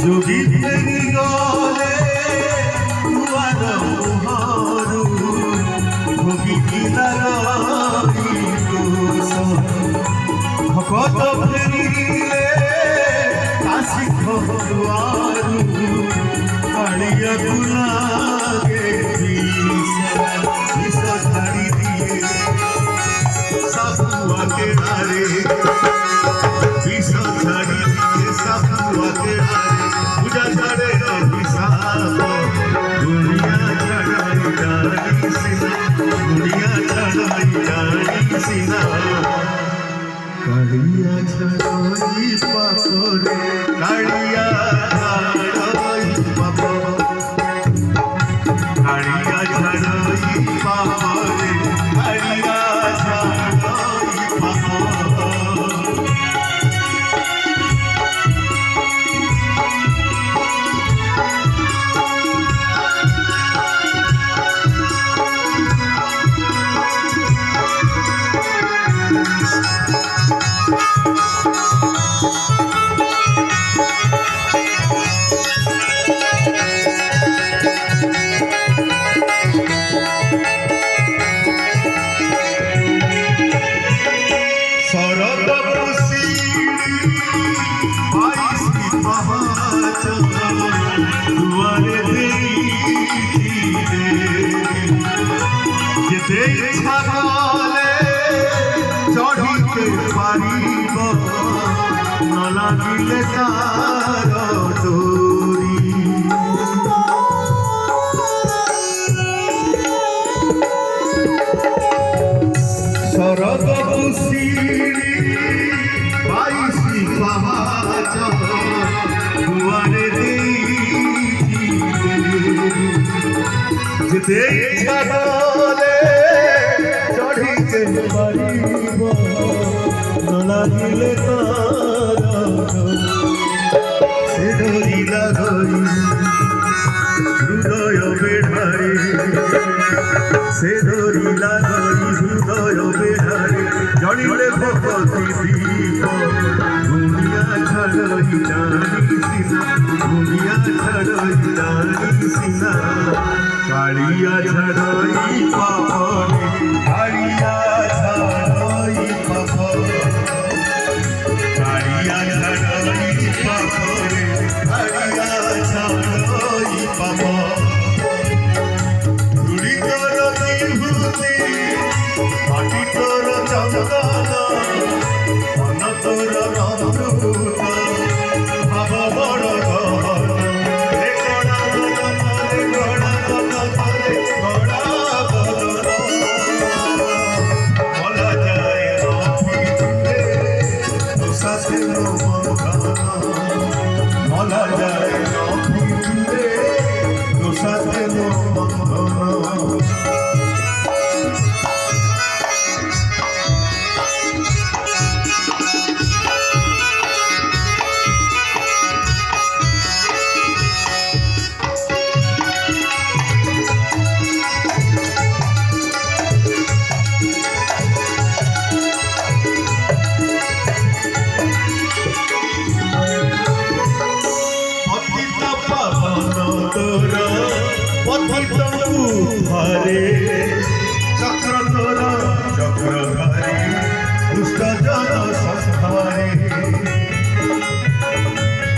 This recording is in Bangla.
যদি ফেরি গলে দুয়ার মুহরু ভোগী ভকত ফেরিলে আসি দুয়ারু কালিয়া তুলাগে বিষ ছাড়ি দিয়ে সাপুয়াকে হারে বিষ ছাড়ি দিয়ে সাপুয়াকে হারে পূজা ছাড়ে অভিশাপ দুনিয়া ছাড়াই জানি সিনা দুনিয়া ছাড়াই জানি সিনা কালিয়া ছাড়াই পাপরে কালিয়া ছাড়াই পাপ কালিয়া ছাড়াই পাপরে কালিয়া ছাড়াই পাপ দুয়ারে যেতে ইচ্ছা কলে চড়িতে পারিব ন লাগিলে তার ডোরি শরৎ কুশিরি বাইশি পাহাচ দুয়ারে যেতে ইচ্ছা কলে চড়িতে পারিব ন লাগিলে তার সে ডোরি লাগাই হৃদয় বেঢ়ারে সে ডোরি লাগাই হৃদয় বেঢ়ারে জড়িলে ভকতি দীপ দুনিয়া ছাড়াই জানি সিনা দুনিয়া ছাড়াই জানি সিনা কালিয়া ছাড়াই পাপরে কালিয়া ছাড়াই পাপ কালিয়া ছাড়াই পাপরে কালিয়া ছাড়াই পাপ ধুলি তোর বিভূতি মাটি তোর চন্দন মন তোর অমৃত ভাব বড় মলা যায় নভিলে দোষাতে বন্ধন পথিত পূর্বারে